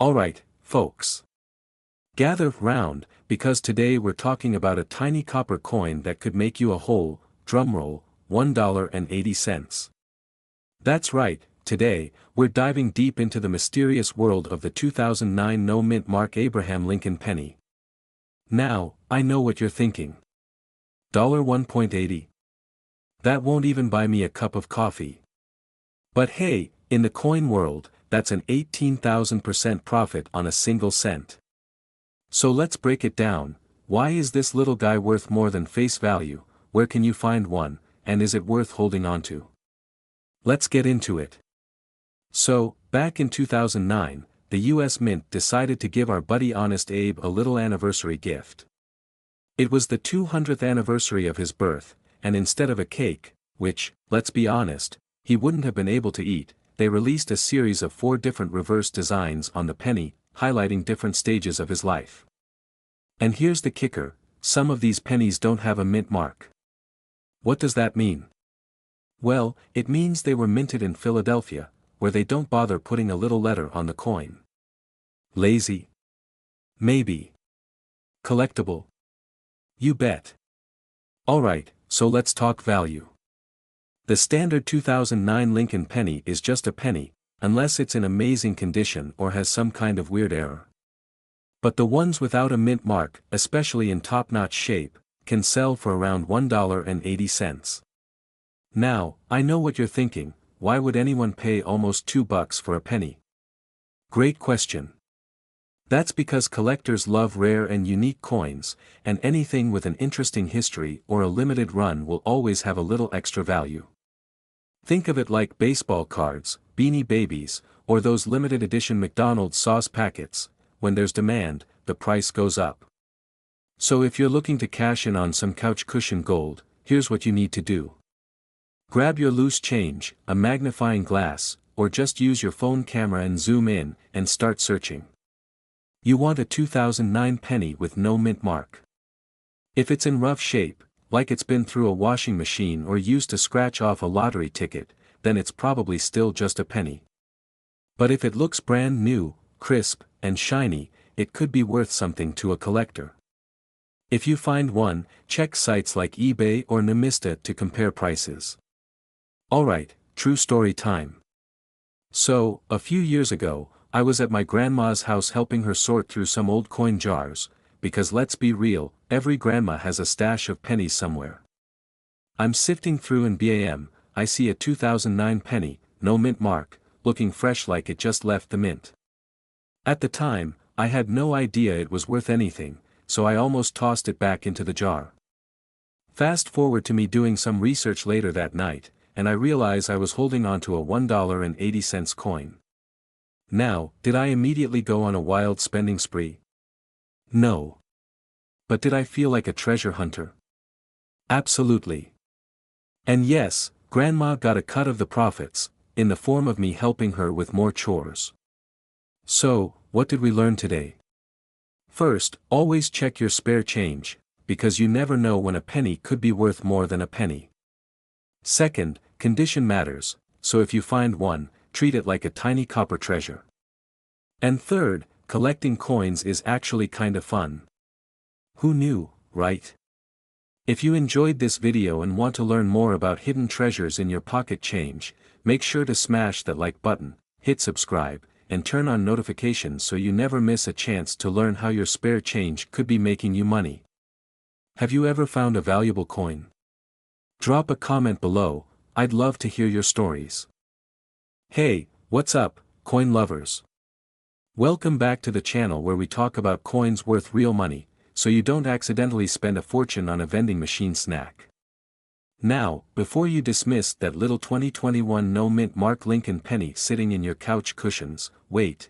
Alright, folks. Gather round, because today we're talking about a tiny copper coin that could make you a whole, drumroll, $1.80. That's right, today, we're diving deep into the mysterious world of the 2009 no-mint mark Abraham Lincoln penny. Now, I know what you're thinking. $1.80. That won't even buy me a cup of coffee. But hey, in the coin world, that's an 18,000% profit on a single cent. So let's break it down. Why is this little guy worth more than face value? Where can you find one, and is it worth holding on to? Let's get into it. So, back in 2009, the US Mint decided to give our buddy Honest Abe a little anniversary gift. It was the 200th anniversary of his birth, and instead of a cake, which, let's be honest, he wouldn't have been able to eat, they released a series of 4 different reverse designs on the penny, highlighting different stages of his life. And here's the kicker, some of these pennies don't have a mint mark. What does that mean? Well, it means they were minted in Philadelphia, where they don't bother putting a little letter on the coin. Lazy? Maybe. Collectible? You bet. Alright, so let's talk value. The standard 2009 Lincoln penny is just a penny, unless it's in amazing condition or has some kind of weird error. But the ones without a mint mark, especially in top-notch shape, can sell for around $1.80. Now, I know what you're thinking, why would anyone pay almost $2 for a penny? Great question. That's because collectors love rare and unique coins, and anything with an interesting history or a limited run will always have a little extra value. Think of it like baseball cards, Beanie Babies, or those limited edition McDonald's sauce packets. When there's demand, the price goes up. So if you're looking to cash in on some couch cushion gold, here's what you need to do. Grab your loose change, a magnifying glass, or just use your phone camera and zoom in, and start searching. You want a 2009 penny with no mint mark. If it's in rough shape, like it's been through a washing machine or used to scratch off a lottery ticket, then it's probably still just a penny. But if it looks brand new, crisp, and shiny, it could be worth something to a collector. If you find one, check sites like eBay or Namista to compare prices. Alright, true story time. So, a few years ago, I was at my grandma's house helping her sort through some old coin jars, because let's be real, every grandma has a stash of pennies somewhere. I'm sifting through and bam, I see a 2009 penny, no mint mark, looking fresh like it just left the mint. At the time, I had no idea it was worth anything, so I almost tossed it back into the jar. Fast forward to me doing some research later that night, and I realize I was holding on to a $1.80 coin. Now, did I immediately go on a wild spending spree? No. But did I feel like a treasure hunter? Absolutely. And yes, Grandma got a cut of the profits, in the form of me helping her with more chores. So, what did we learn today? First, always check your spare change, because you never know when a penny could be worth more than a penny. Second, condition matters, so if you find one, treat it like a tiny copper treasure. And third, collecting coins is actually kinda fun. Who knew, right? If you enjoyed this video and want to learn more about hidden treasures in your pocket change, make sure to smash that like button, hit subscribe, and turn on notifications so you never miss a chance to learn how your spare change could be making you money. Have you ever found a valuable coin? Drop a comment below, I'd love to hear your stories. Hey, what's up, coin lovers? Welcome back to the channel where we talk about coins worth real money, so you don't accidentally spend a fortune on a vending machine snack. Now, before you dismiss that little 2021 no mint mark Lincoln penny sitting in your couch cushions, wait.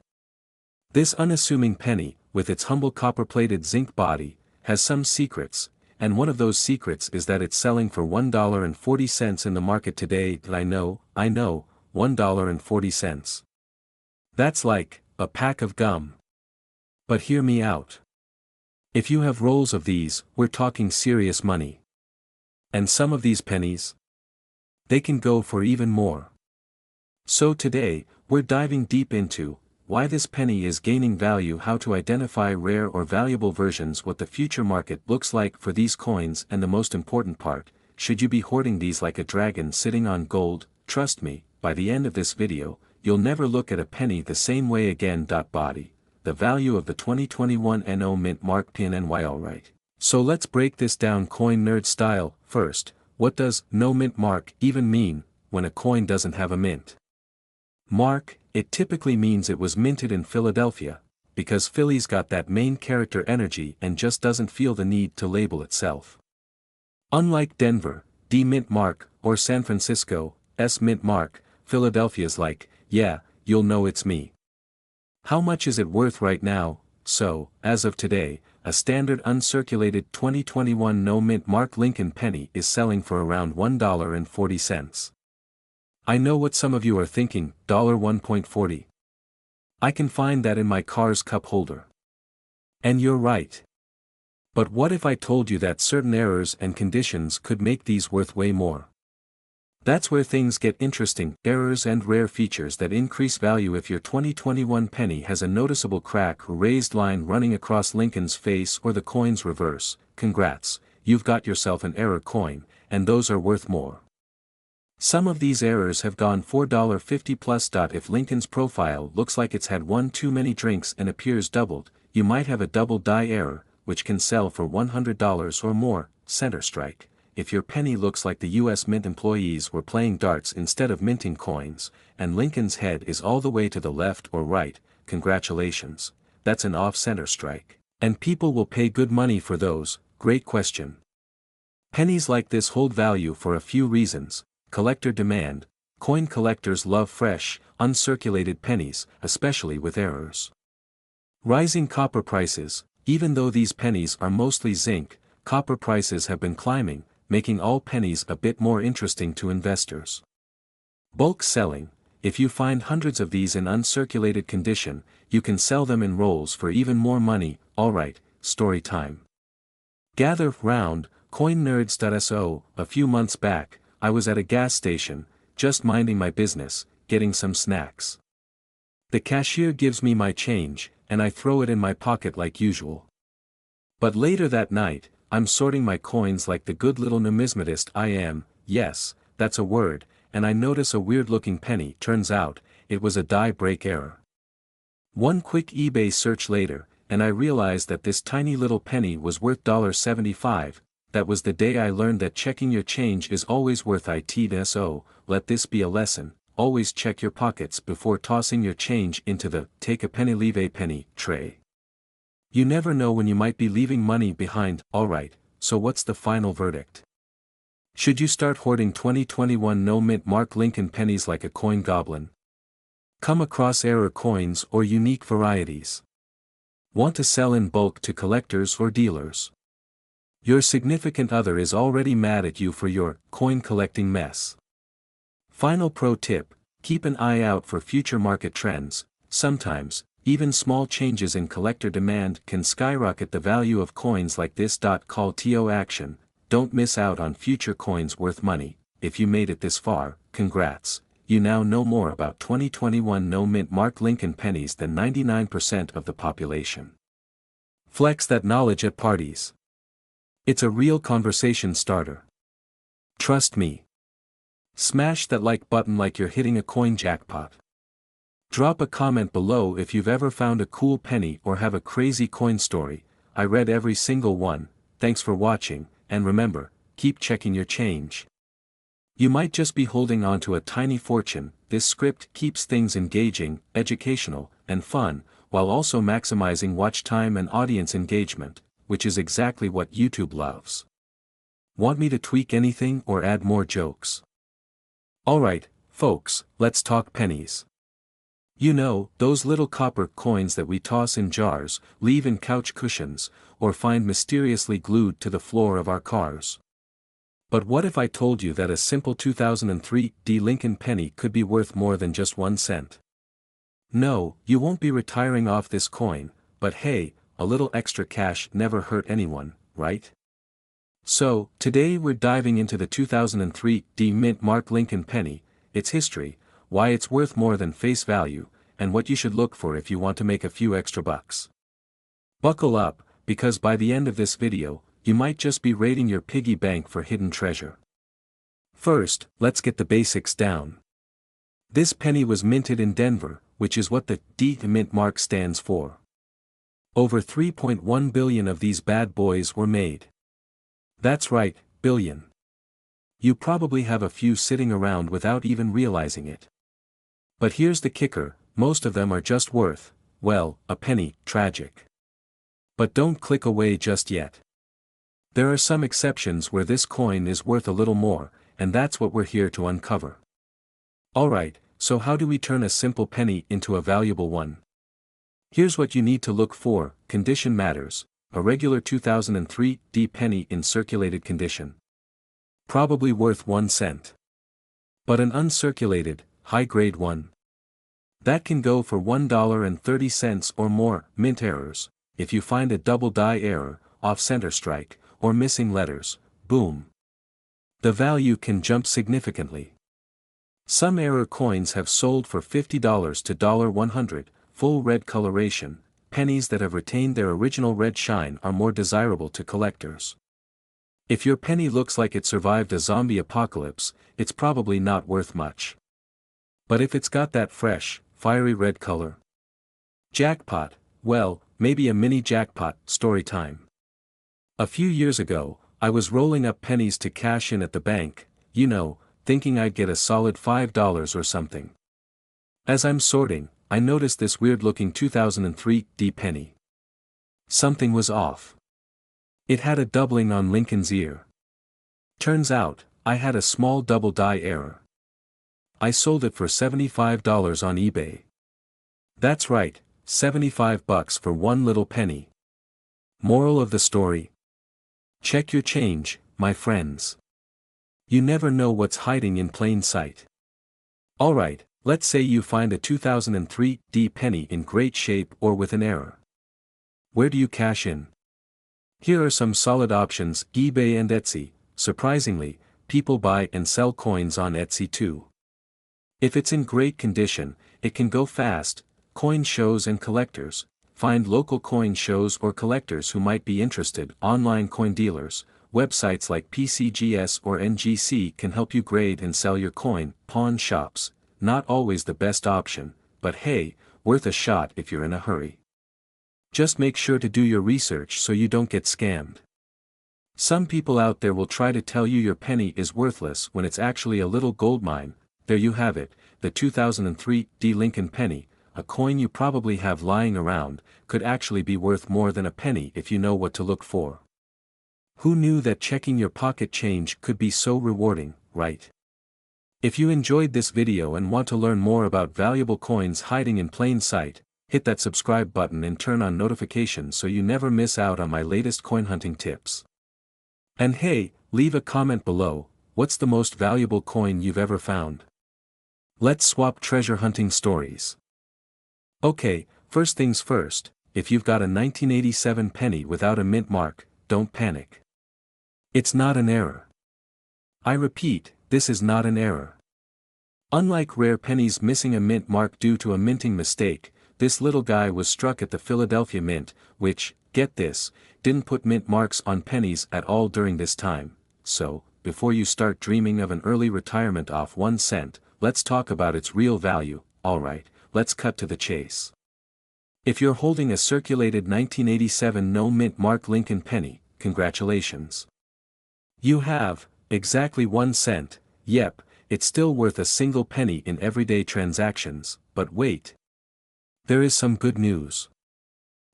This unassuming penny, with its humble copper-plated zinc body, has some secrets, and one of those secrets is that it's selling for $1.40 in the market today. I know, $1.40. That's like a pack of gum. But hear me out. If you have rolls of these, we're talking serious money. And some of these pennies? They can go for even more. So today, we're diving deep into why this penny is gaining value, how to identify rare or valuable versions, what the future market looks like for these coins, and the most important part, should you be hoarding these like a dragon sitting on gold? Trust me, by the end of this video, you'll never look at a penny the same way again. Body, the value of the 2021 NO Mint Mark PNY. Alright. So let's break this down coin nerd style. First, what does no mint mark even mean when a coin doesn't have a mint mark? It typically means it was minted in Philadelphia, because Philly's got that main character energy and just doesn't feel the need to label itself. Unlike Denver, D mint mark, or San Francisco, S mint mark, Philadelphia's like, yeah, you'll know it's me. How much is it worth right now? So, as of today, a standard uncirculated 2021 no mint mark Lincoln penny is selling for around $1.40. I know what some of you are thinking, $1.40. I can find that in my car's cup holder. And you're right. But what if I told you that certain errors and conditions could make these worth way more? That's where things get interesting, errors and rare features that increase value. If your 2021 penny has a noticeable crack or raised line running across Lincoln's face or the coin's reverse, congrats, you've got yourself an error coin, and those are worth more. Some of these errors have gone $4.50 plus. If Lincoln's profile looks like it's had one too many drinks and appears doubled, you might have a double die error, which can sell for $100 or more. Center strike. If your penny looks like the US Mint employees were playing darts instead of minting coins, and Lincoln's head is all the way to the left or right, congratulations, that's an off-center strike. And people will pay good money for those. Great question. Pennies like this hold value for a few reasons. Collector demand. Coin collectors love fresh, uncirculated pennies, especially with errors. Rising copper prices. Even though these pennies are mostly zinc, copper prices have been climbing, making all pennies a bit more interesting to investors. Bulk selling. If you find hundreds of these in uncirculated condition, you can sell them in rolls for even more money. Alright, story time. Gather round, coinnerds.so. A few months back, I was at a gas station, just minding my business, getting some snacks. The cashier gives me my change, and I throw it in my pocket like usual. But later that night, I'm sorting my coins like the good little numismatist I am. Yes, that's a word, and I notice a weird-looking penny. Turns out, it was a die break error. One quick eBay search later, and I realized that this tiny little penny was worth $1.75. That was the day I learned that checking your change is always worth it. So, let this be a lesson. Always check your pockets before tossing your change into the take a penny leave a penny tray. You never know when you might be leaving money behind. Alright, so what's the final verdict? Should you start hoarding 2021 no mint mark Lincoln pennies like a coin goblin? Come across error coins or unique varieties? Want to sell in bulk to collectors or dealers? Your significant other is already mad at you for your coin collecting mess. Final pro tip, keep an eye out for future market trends. Sometimes, even small changes in collector demand can skyrocket the value of coins like this. Call to action. Don't miss out on future coins worth money. If you made it this far, congrats. You now know more about 2021 no mint mark Lincoln pennies than 99% of the population. Flex that knowledge at parties. It's a real conversation starter. Trust me. Smash that like button like you're hitting a coin jackpot. Drop a comment below if you've ever found a cool penny or have a crazy coin story. I read every single one. Thanks for watching, and remember, keep checking your change. You might just be holding on to a tiny fortune. This script keeps things engaging, educational, and fun, while also maximizing watch time and audience engagement, which is exactly what YouTube loves. Want me to tweak anything or add more jokes? Alright, folks, let's talk pennies. You know, those little copper coins that we toss in jars, leave in couch cushions, or find mysteriously glued to the floor of our cars. But what if I told you that a simple 2003 D Lincoln penny could be worth more than just 1 cent? No, you won't be retiring off this coin, but hey, a little extra cash never hurt anyone, right? So, today we're diving into the 2003 D Mint Mark Lincoln penny, its history, why it's worth more than face value, and what you should look for if you want to make a few extra bucks. Buckle up, because by the end of this video, you might just be raiding your piggy bank for hidden treasure. First, let's get the basics down. This penny was minted in Denver, which is what the D mint mark stands for. Over 3.1 billion of these bad boys were made. That's right, billion. You probably have a few sitting around without even realizing it. But here's the kicker, most of them are just worth, well, a penny. Tragic. But don't click away just yet. There are some exceptions where this coin is worth a little more, and that's what we're here to uncover. Alright, so how do we turn a simple penny into a valuable one? Here's what you need to look for. Condition matters. A regular 2003 D penny in circulated condition. Probably worth 1 cent. But an uncirculated, high-grade one. That can go for $1.30 or more. Mint errors. If you find a double die error, off-center strike, or missing letters, boom. The value can jump significantly. Some error coins have sold for $50 to $100, full red coloration. Pennies that have retained their original red shine are more desirable to collectors. If your penny looks like it survived a zombie apocalypse, it's probably not worth much. But if it's got that fresh, fiery red color. Jackpot, well, maybe a mini jackpot. Story time. A few years ago, I was rolling up pennies to cash in at the bank, thinking I'd get a solid $5 or something. As I'm sorting, I noticed this weird-looking 2003 D penny. Something was off. It had a doubling on Lincoln's ear. Turns out, I had a small double die error. I sold it for $75 on eBay. That's right, $75 for one little penny. Moral of the story? Check your change, my friends. You never know what's hiding in plain sight. Alright, let's say you find a 2003 D penny in great shape or with an error. Where do you cash in? Here are some solid options: eBay and Etsy. Surprisingly, people buy and sell coins on Etsy too. If it's in great condition, it can go fast. Coin shows and collectors. Find local coin shows or collectors who might be interested. Online coin dealers. Websites like PCGS or NGC can help you grade and sell your coin. Pawn shops. Not always the best option, but hey, worth a shot if you're in a hurry. Just make sure to do your research so you don't get scammed. Some people out there will try to tell you your penny is worthless when it's actually a little goldmine. There you have it, the 2003 D Lincoln penny, a coin you probably have lying around, could actually be worth more than a penny if you know what to look for. Who knew that checking your pocket change could be so rewarding, right? If you enjoyed this video and want to learn more about valuable coins hiding in plain sight, hit that subscribe button and turn on notifications so you never miss out on my latest coin hunting tips. And hey, leave a comment below. What's the most valuable coin you've ever found? Let's swap treasure hunting stories. Okay, first things first, if you've got a 1987 penny without a mint mark, don't panic. It's not an error. I repeat, this is not an error. Unlike rare pennies missing a mint mark due to a minting mistake, this little guy was struck at the Philadelphia Mint, which, get this, didn't put mint marks on pennies at all during this time. So, before you start dreaming of an early retirement off 1 cent, let's talk about its real value. Alright, let's cut to the chase. If you're holding a circulated 1987 no mint mark Lincoln penny, congratulations. You have, exactly 1 cent, yep, it's still worth a single penny in everyday transactions, but wait. There is some good news.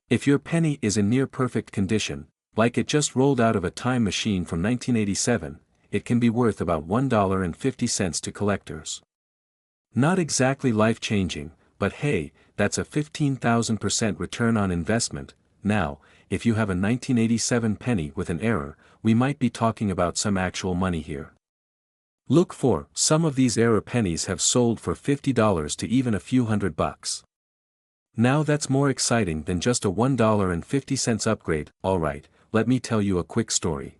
If your penny is in near perfect condition, like it just rolled out of a time machine from 1987, it can be worth about $1.50 to collectors. Not exactly life-changing, but hey, that's a 15,000% return on investment. Now, if you have a 1987 penny with an error, we might be talking about some actual money here. Look for, some of these error pennies have sold for $50 to even a few $100. Now that's more exciting than just a $1.50 upgrade. Alright, let me tell you a quick story.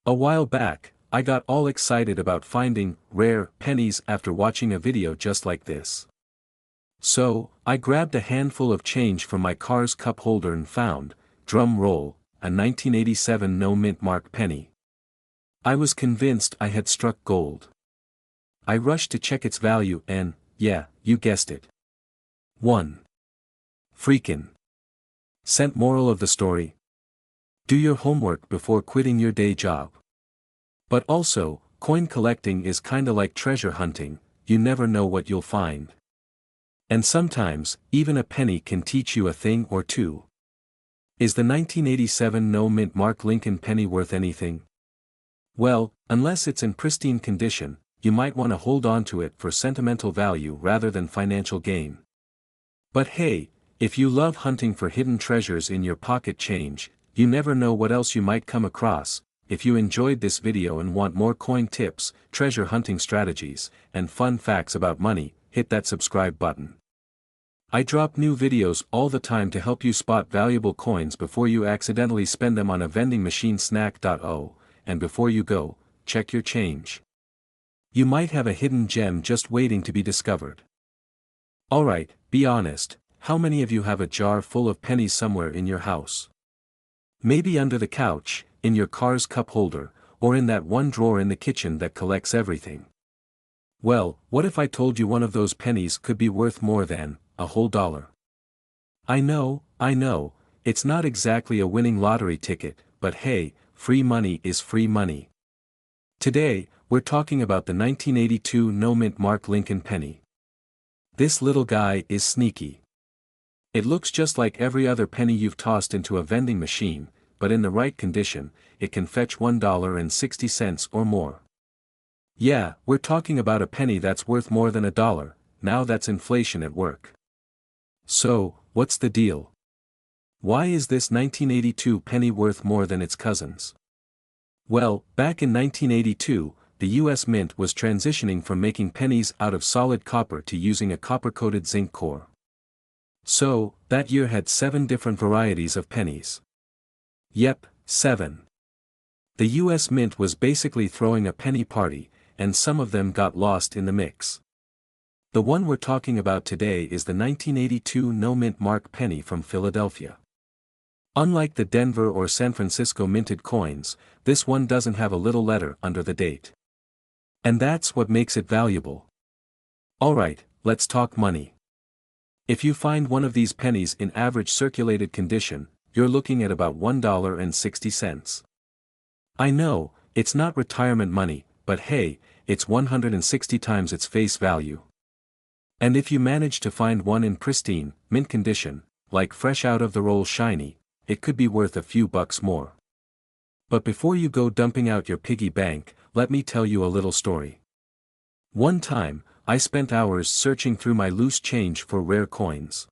A while back, I got all excited about finding rare pennies after watching a video just like this. So, I grabbed a handful of change from my car's cup holder and found, drum roll, a 1987 no mint mark penny. I was convinced I had struck gold. I rushed to check its value and, yeah, you guessed it. 1. Freakin' cent. Moral of the story: do your homework before quitting your day job. But also, coin collecting is kinda like treasure hunting, you never know what you'll find. And sometimes, even a penny can teach you a thing or two. Is the 1987 no mint mark Lincoln penny worth anything? Well, unless it's in pristine condition, you might want to hold on to it for sentimental value rather than financial gain. But hey, if you love hunting for hidden treasures in your pocket change, you never know what else you might come across. If you enjoyed this video and want more coin tips, treasure hunting strategies, and fun facts about money, hit that subscribe button. I drop new videos all the time to help you spot valuable coins before you accidentally spend them on a vending machine snack.o, and before you go, check your change. You might have a hidden gem just waiting to be discovered. Alright, be honest, how many of you have a jar full of pennies somewhere in your house? Maybe under the couch, in your car's cup holder, or in that one drawer in the kitchen that collects everything. Well, what if I told you one of those pennies could be worth more than a whole dollar? I know, it's not exactly a winning lottery ticket, but hey, free money is free money. Today, we're talking about the 1982 no mint mark Lincoln penny. This little guy is sneaky. It looks just like every other penny you've tossed into a vending machine, but in the right condition, it can fetch $1.60 or more. Yeah, we're talking about a penny that's worth more than $1, now that's inflation at work. So, what's the deal? Why is this 1982 penny worth more than its cousins? Well, back in 1982, the US Mint was transitioning from making pennies out of solid copper to using a copper-coated zinc core. So, that year had 7 different varieties of pennies. Yep, 7. The US Mint was basically throwing a penny party, and some of them got lost in the mix. The one we're talking about today is the 1982 no mint mark penny from Philadelphia. Unlike the Denver or San Francisco minted coins, this one doesn't have a little letter under the date. And that's what makes it valuable. Alright, let's talk money. If you find one of these pennies in average circulated condition, you're looking at about $1.60. I know, it's not retirement money, but hey, it's 160 times its face value. And if you manage to find one in pristine, mint condition, like fresh out of the roll shiny, it could be worth a few bucks more. But before you go dumping out your piggy bank, let me tell you a little story. One time, I spent hours searching through my loose change for rare coins.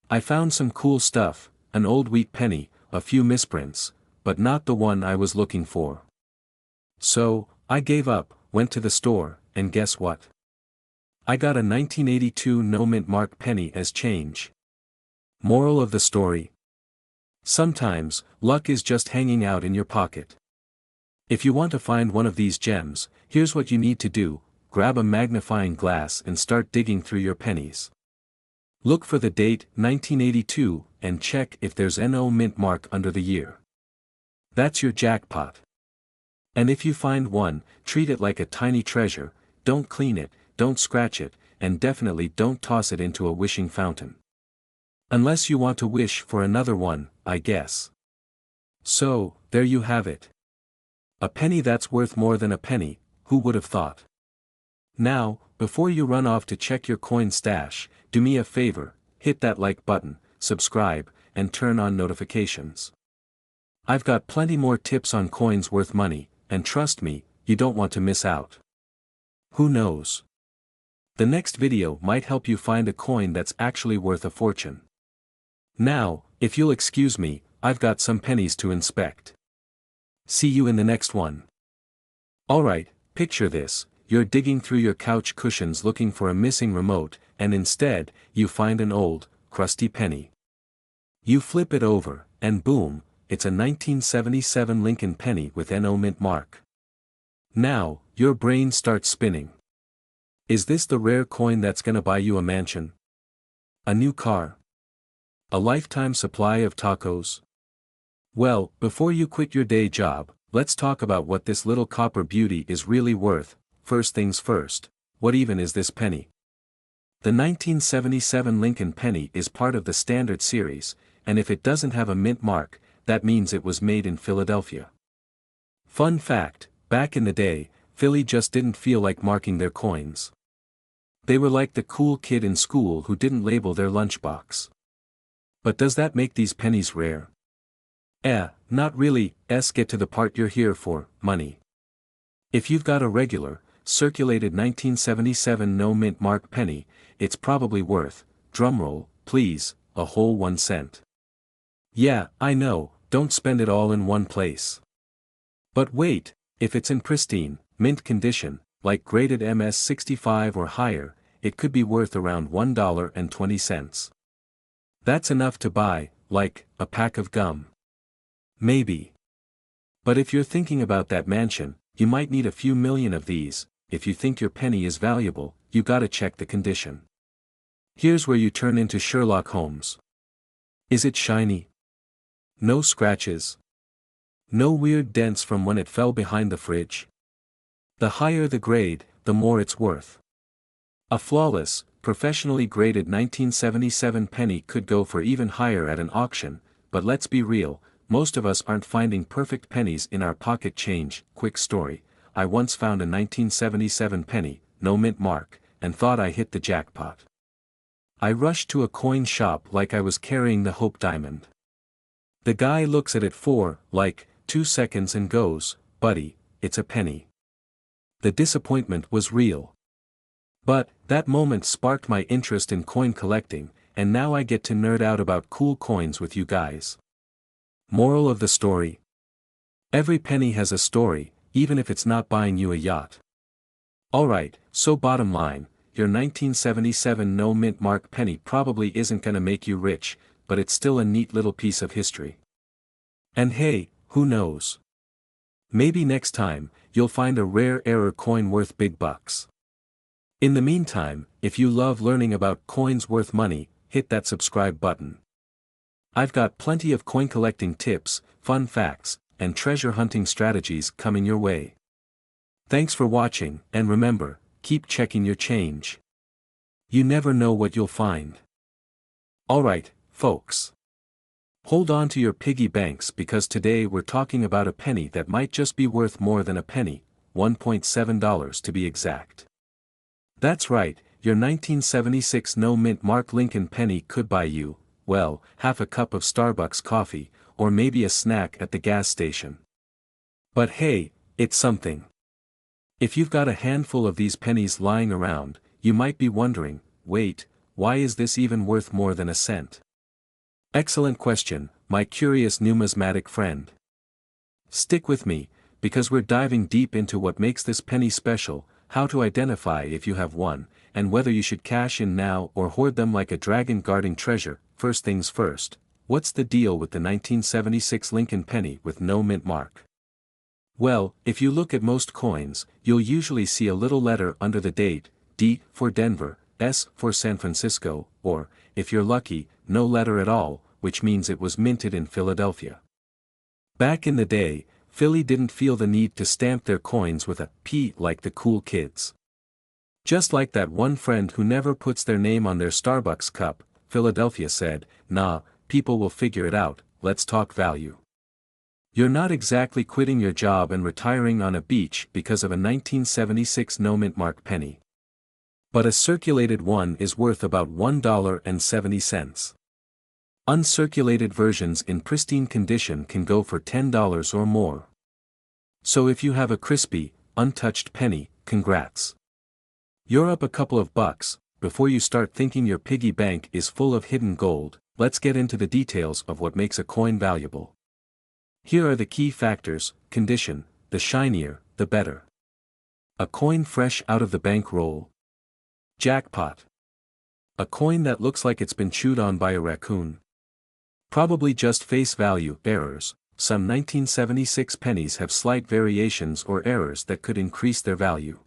I found some cool stuff, an old wheat penny, a few misprints, but not the one I was looking for. So, I gave up, went to the store, and guess what? I got a 1982 no mint mark penny as change. Moral of the story: sometimes, luck is just hanging out in your pocket. If you want to find one of these gems, here's what you need to do: grab a magnifying glass and start digging through your pennies. Look for the date, 1982, and check if there's no mint mark under the year. That's your jackpot. And if you find one, treat it like a tiny treasure, don't clean it, don't scratch it, and definitely don't toss it into a wishing fountain. Unless you want to wish for another one, I guess. So, there you have it. A penny that's worth more than a penny, who would have thought? Now, before you run off to check your coin stash, do me a favor, hit that like button, subscribe, and turn on notifications. I've got plenty more tips on coins worth money, and trust me, you don't want to miss out. Who knows? The next video might help you find a coin that's actually worth a fortune. Now, if you'll excuse me, I've got some pennies to inspect. See you in the next one. Alright, picture this: you're digging through your couch cushions looking for a missing remote, and instead, you find an old, crusty penny. You flip it over, and boom, it's a 1977 Lincoln penny with no mint mark. Now, your brain starts spinning. Is this the rare coin that's gonna buy you a mansion? A new car? A lifetime supply of tacos? Well, before you quit your day job, let's talk about what this little copper beauty is really worth. First things first, what even is this penny? The 1977 Lincoln penny is part of the Standard Series, and if it doesn't have a mint mark, that means it was made in Philadelphia. Fun fact, back in the day, Philly just didn't feel like marking their coins. They were like the cool kid in school who didn't label their lunchbox. But does that make these pennies rare? Not really. Get to the part you're here for, money. If you've got a regular, circulated 1977 no mint mark penny, it's probably worth, drumroll, please, a whole 1 cent. Yeah, I know, don't spend it all in one place. But wait, if it's in pristine, mint condition, like graded MS-65 or higher, it could be worth around $1.20. That's enough to buy, like, a pack of gum. Maybe. But if you're thinking about that mansion, you might need a few million of these. If you think your penny is valuable, you gotta check the condition. Here's where you turn into Sherlock Holmes. Is it shiny? No scratches? No weird dents from when it fell behind the fridge? The higher the grade, the more it's worth. A flawless, professionally graded 1977 penny could go for even higher at an auction, but let's be real, most of us aren't finding perfect pennies in our pocket change. Quick story, I once found a 1977 penny, no mint mark, and thought I hit the jackpot. I rushed to a coin shop like I was carrying the Hope Diamond. The guy looks at it for, 2 seconds and goes, "Buddy, it's a penny." The disappointment was real. But, that moment sparked my interest in coin collecting, and now I get to nerd out about cool coins with you guys. Moral of the story? Every penny has a story, even if it's not buying you a yacht. Alright, so bottom line, your 1977 no mint mark penny probably isn't gonna make you rich, but it's still a neat little piece of history. And hey, who knows? Maybe next time, you'll find a rare error coin worth big bucks. In the meantime, if you love learning about coins worth money, hit that subscribe button. I've got plenty of coin collecting tips, fun facts, and treasure hunting strategies coming your way. Thanks for watching, and remember, keep checking your change. You never know what you'll find. Alright, folks. Hold on to your piggy banks because today we're talking about a penny that might just be worth more than a penny, $1.7 to be exact. That's right, your 1976 no mint mark Lincoln penny could buy you, well, half a cup of Starbucks coffee, or maybe a snack at the gas station. But hey, it's something. If you've got a handful of these pennies lying around, you might be wondering, wait, why is this even worth more than a cent? Excellent question, my curious numismatic friend. Stick with me, because we're diving deep into what makes this penny special, how to identify if you have one, and whether you should cash in now or hoard them like a dragon guarding treasure. First things first, what's the deal with the 1976 Lincoln penny with no mint mark? Well, if you look at most coins, you'll usually see a little letter under the date, D for Denver, S for San Francisco, or, if you're lucky, no letter at all, which means it was minted in Philadelphia. Back in the day, Philly didn't feel the need to stamp their coins with a P like the cool kids. Just like that one friend who never puts their name on their Starbucks cup, Philadelphia said, "Nah, people will figure it out, let's talk value." You're not exactly quitting your job and retiring on a beach because of a 1976 no mint mark penny. But a circulated one is worth about $1.70. Uncirculated versions in pristine condition can go for $10 or more. So if you have a crispy, untouched penny, congrats. You're up a couple of bucks. Before you start thinking your piggy bank is full of hidden gold, let's get into the details of what makes a coin valuable. Here are the key factors: condition, the shinier, the better. A coin fresh out of the bank roll. Jackpot. A coin that looks like it's been chewed on by a raccoon. Probably just face value errors. Some 1976 pennies have slight variations or errors that could increase their value.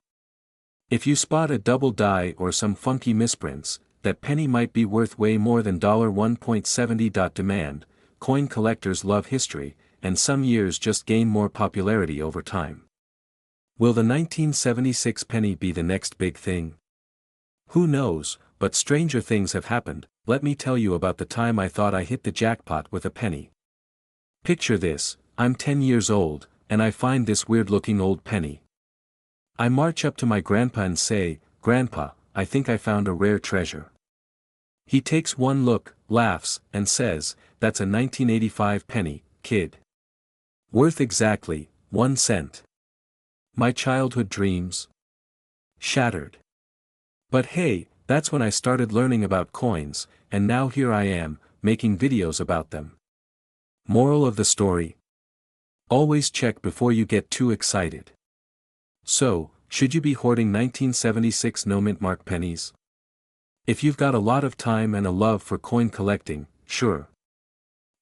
If you spot a double die or some funky misprints, that penny might be worth way more than $1.70. Demand. Coin collectors love history, and some years just gain more popularity over time. Will the 1976 penny be the next big thing? Who knows, but stranger things have happened. Let me tell you about the time I thought I hit the jackpot with a penny. Picture this: I'm 10 years old, and I find this weird-looking old penny. I march up to my grandpa and say, "Grandpa, I think I found a rare treasure." He takes one look, laughs, and says, "That's a 1985 penny, kid. Worth exactly 1 cent. My childhood dreams shattered. But hey, that's when I started learning about coins, and now here I am, making videos about them. Moral of the story: always check before you get too excited. So, should you be hoarding 1976 no-mint mark pennies? If you've got a lot of time and a love for coin collecting, sure.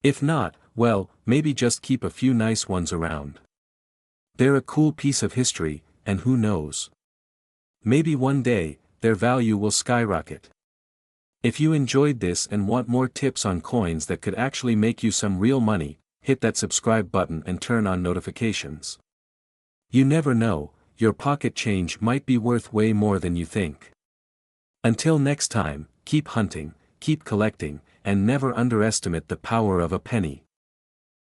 If not, well, maybe just keep a few nice ones around. They're a cool piece of history, and who knows? Maybe one day, their value will skyrocket. If you enjoyed this and want more tips on coins that could actually make you some real money, hit that subscribe button and turn on notifications. You never know, your pocket change might be worth way more than you think. Until next time, keep hunting, keep collecting, and never underestimate the power of a penny.